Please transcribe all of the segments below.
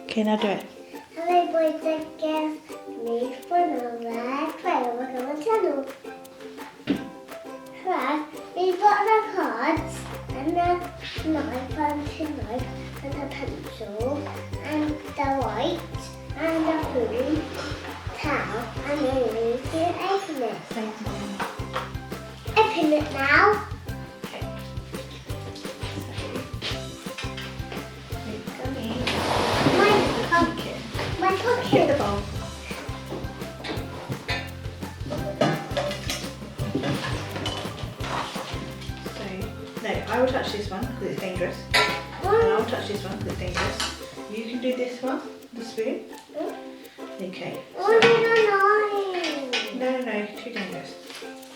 Okay, now do it. Hello boys and girls, me for another trailer on the channel. First, we got the cards and the knife and the knife and the pencil and the white and the spoon, towel and then we need to open it. Open it now. Okay. My Get pocket. the bowl. So, no, I will touch this one because it's dangerous. And I will touch this one because it's dangerous. You can do this one, the spoon. Okay. Oh, No, too dangerous.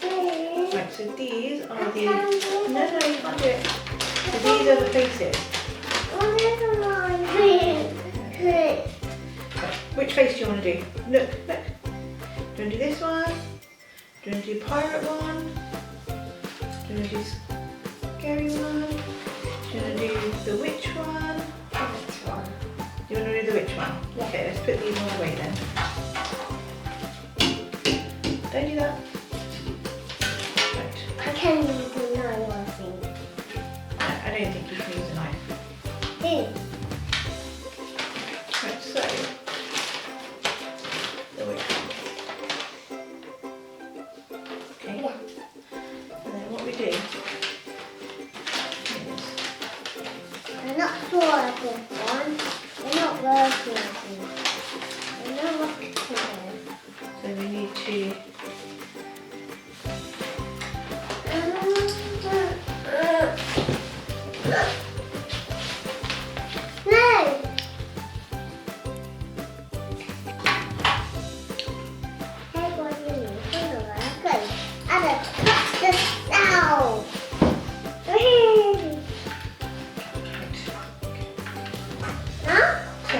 no. Right, so these are the... No, you can't do it. So these are the faces. Right, which face do you want to do? Look. Do you want to do this one? Do you want to do pirate one? Do you want to do scary one? Do you want to do the witch one? Which one? Do you want to do the witch one? Yeah. Okay, let's put these all away then. Don't do that. Right. I can't use the knife, I think. I don't think you can use a knife. Right, so the witch one. Okay. Yeah. And then what we do is I'm not sure of this one. I'm not working with it. I know what to do. so we need to No! Hey, what do you mean? Okay. I'm going to touch this now. Huh? so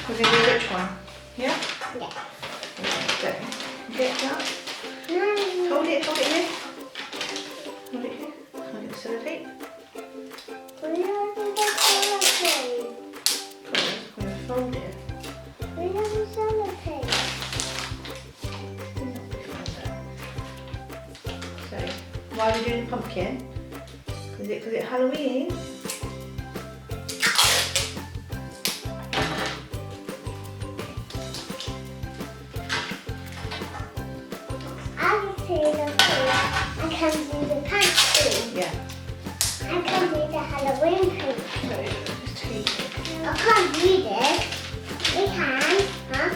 we're going to do which one? Yeah? Yeah. So get that. No. Hold it here. Hold it here. Hold it the sellotape. We have the sellotape. We're going to fold it. We have the sellotape. So why are we doing the pumpkin? Because it's Halloween. I can do the pantry. Yeah. I can do the Halloween pantry. So just take it. I can't do this. We can. Huh?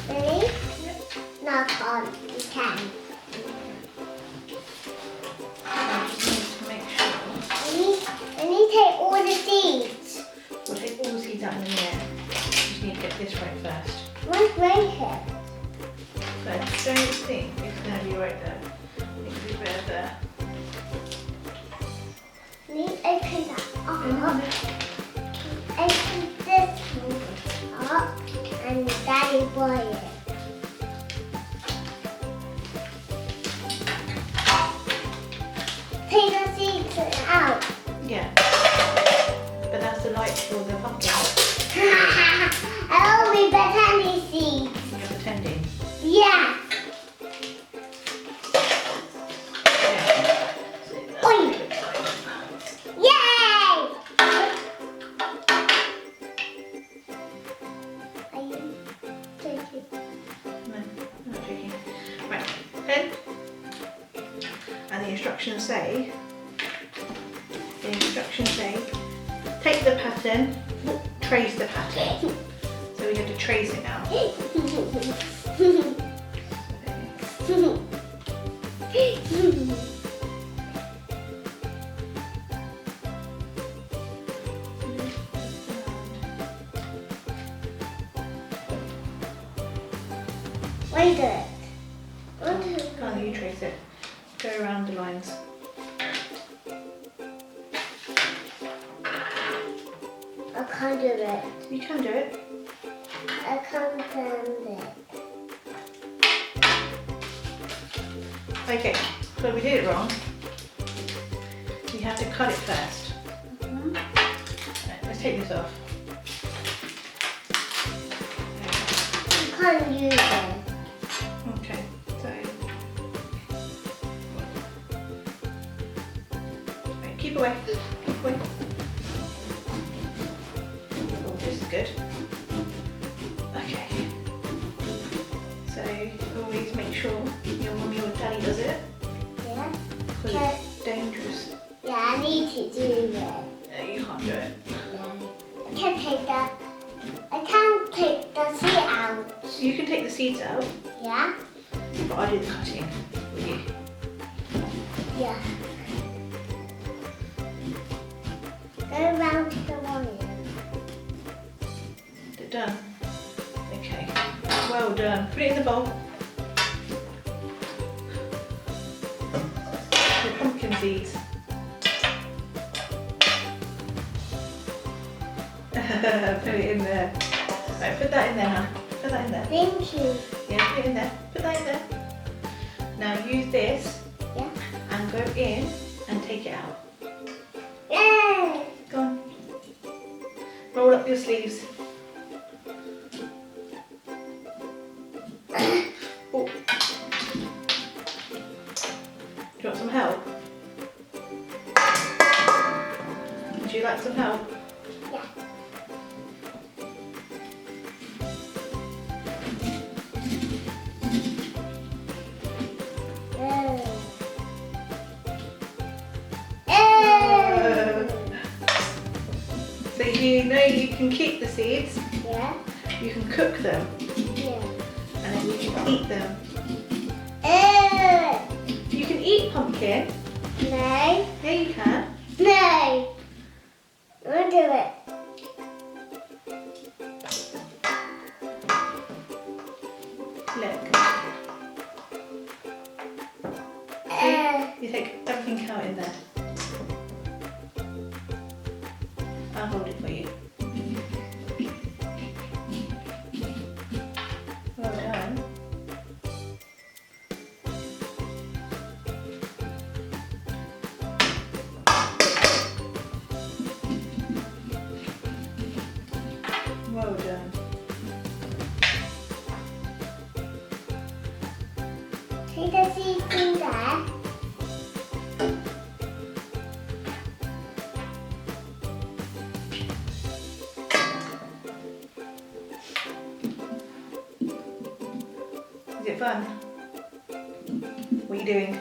Ready? No, I can't. We can. I just need to make sure. I need to take all the seeds. We'll take all the seeds out in the air. You just need to get this right first. What's right here? So I don't think it's going to be right there. It could be better there. Need to open that up. Open this one up and Daddy boy it. Take the seeds out. Yeah. But that's the light for the pumpkin. I only pretending seeds. You're pretending. Yeah. Yeah. So that's Oi. good. Yay! Are you joking? No, I'm not joking. Right, pen. And the instructions say, take the pattern, trace the pattern. So we have to trace it now. Wait a Can't you trace it? Go around the lines. I can't do it. You can do it. I can't do it. Okay, so we did it wrong. You have to cut it first. Right, let's take this off. can't use it. Okay, so right, keep away. Keep away. Oh, this is good. Okay. So always make sure your mummy or daddy does it. Yeah. Because it's dangerous. Yeah, I need to do it. No, you can't do it. I can't take the seed out. You can take the seeds out, Yeah? but I do the cutting for you. Yeah. Go around to the wire. Is it done? Okay. Well done. Put it in the bowl. The pumpkin seeds. Put it in there. Right, put that in there now. Put that in there. Thank you. Yeah, put it in there. Put that in there. Now use this Yeah. and go in and take it out. Yay! Go on. Roll up your sleeves. Oh. Do you want some help? Would you like some help? Yeah. So you know you can keep the seeds, Yeah. you can cook them, Yeah. and then you can eat them. Uh, You can eat pumpkin. no. Yeah, you can. No. I'll do it. Look. You take everything out in there. I'll hold it for you. Well done. Well done. Take the seeds in there. Is it fun? What are you doing?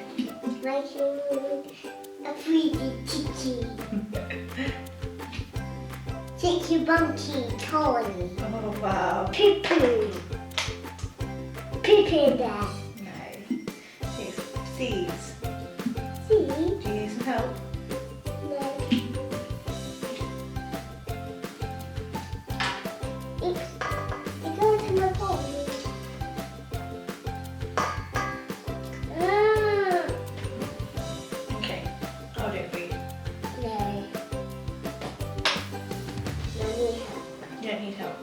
Making a 3D chicky. Chicky bunky toy. Oh wow. Pee-pee. Pee-pee in there. No. It's seeds. See? Do you need some help? No. It goes in my bowl. Okay. I'll do it for you. No. You don't need help.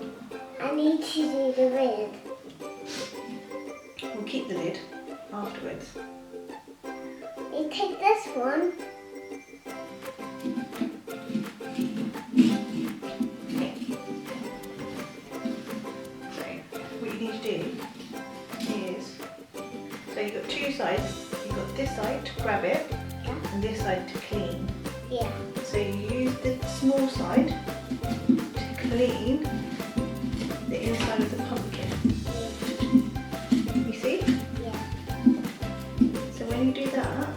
I need to do the lid. We'll keep the lid afterwards. You take this one. Okay. So what you need to do is, so you've got two sides. You've got this side to grab it Yeah. and this side to clean. Yeah. So you use the small side to clean the inside of the pumpkin. You see? Yeah. So when you do that,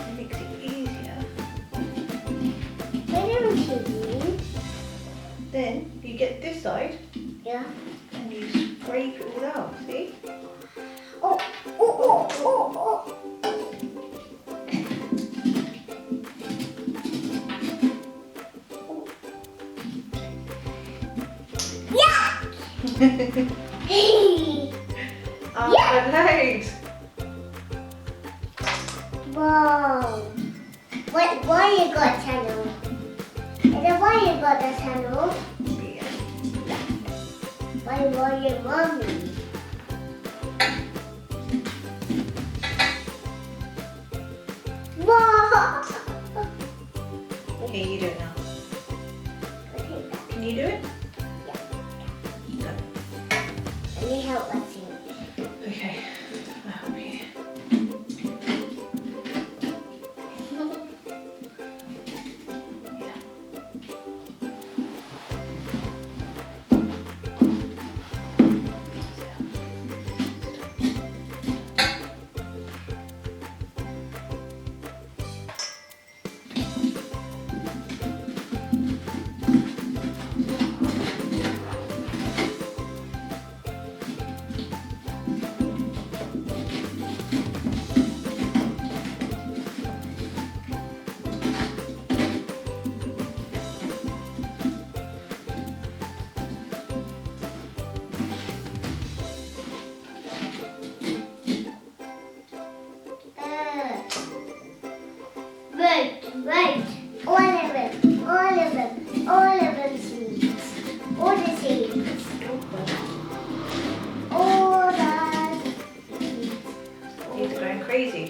it makes it easier. Wait a minute. Then you get this side Yeah. and you scrape it all out, see? Oh, oh, oh, oh, oh. Oh, yeah. Wow. Why you got channel? And why you got the channel? Why your mommy? Wow. Okay, you do it now. Okay. Can you do it? Yeah. Go. me help us see. Okay, I'll help you. Right. All of them seeds. All the seeds. All the seeds. He's going crazy.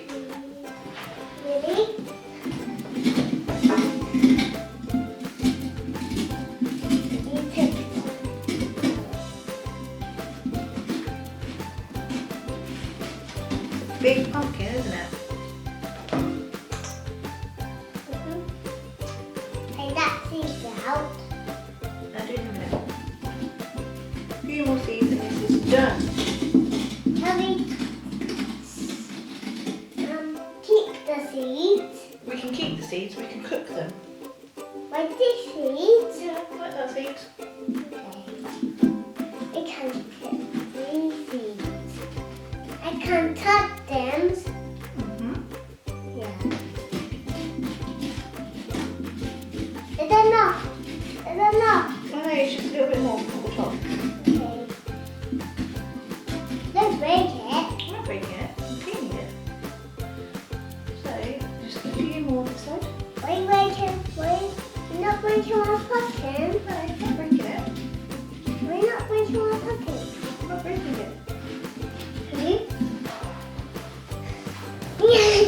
Ready? You take Big pumpkin, isn't it? Take that seed out. Now do it in a minute. A few more seeds and this is done. Can we keep the seeds? We can keep the seeds, we can cook them. Like these seeds? Yeah, like that seeds. Okay. I can keep these seeds. I can touch them. Mm-hmm. Yeah. Is that enough? Is that enough? Oh no, it's just a little bit more on the top. Okay. Let's break it. I'm not breaking it, I'm cleaning it. So, just a few more this side. Wait. You're not breaking my pumpkin. No, I'm not breaking it. We're not breaking my pumpkin. I'm not breaking it. Ready? Yay!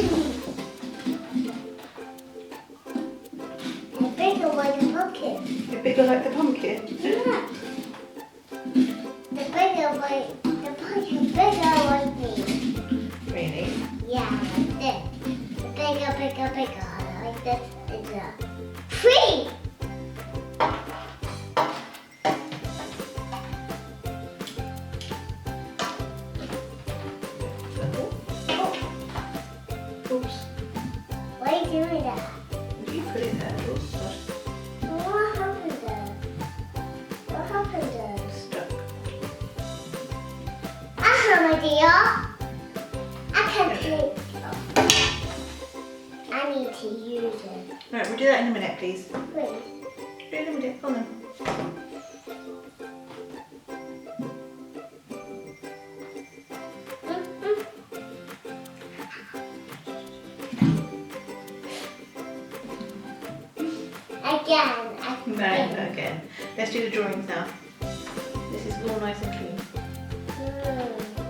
I bigger like a pumpkin. You're bigger like the pumpkin. Yeah. The bigger like the pumpkin bigger like me. Really? Yeah, like this. The bigger. Like this is a tree. Oops. Why are you doing that? You put it there. Oops, gosh. What happened there? What happened there? Stuck. I have an idea. I can take. I need to use it. Right, we'll do that in a minute, please. Wait. Do it in a minute. Hold on. Again. No, again. Let's do the drawings now. This is all nice and clean.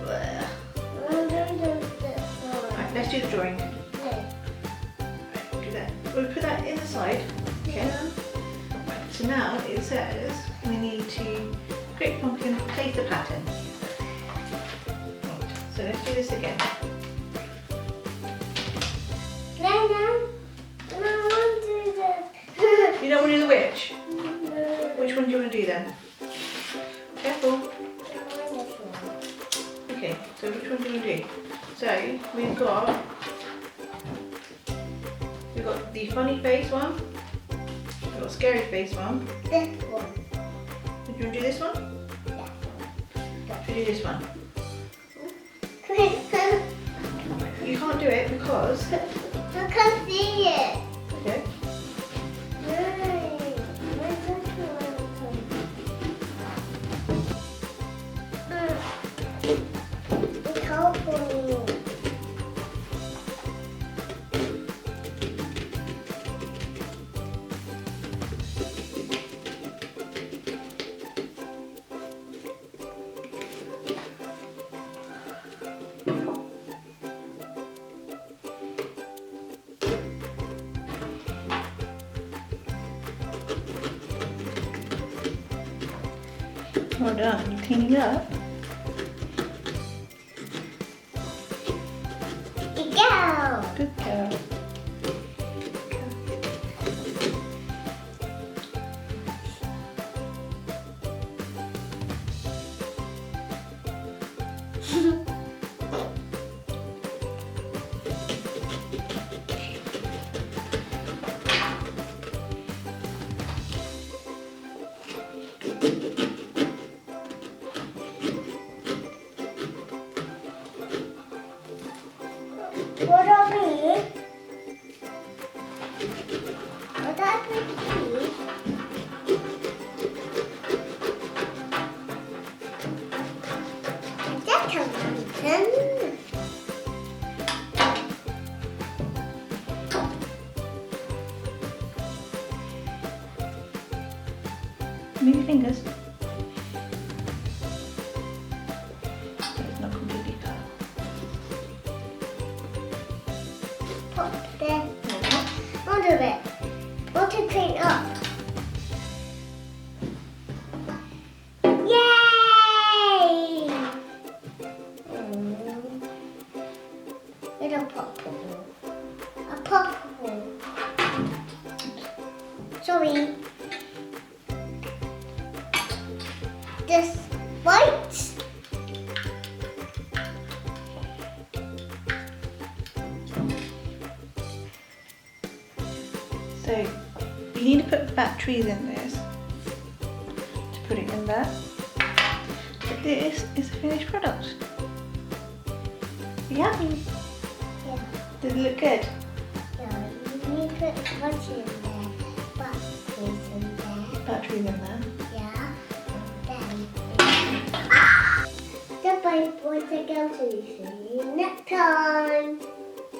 Blech. Right, let's do the drawing. Right, do that. We'll put that in the side. Okay. Right, so now it says we need to create pumpkin, place the pattern. Right, so let's do this again. You don't want to do the witch? Which one do you want to do then? Careful. Okay, so which one do you want to do? So we've got the funny face one, we've got scary face one. This one. Do you want to do this one? Yeah. Should we do this one? You can't do it because. I can't see it. Okay. It's helpful. Well done. You cleaning it up? What are we? What are we? That's a mountain. Move your fingers. It's not completely cut. Pop there. Hold of it. Want to clean up. Yay! Little purple. A purple. Sorry. This white. So you need to put batteries in this to put it in there. But this is a finished product. You happy? Yeah. Does it look good? Yeah. You need to put batteries in there. Batteries in there. Batteries in there. Yeah. Then. Goodbye, boys and girls. See you next time.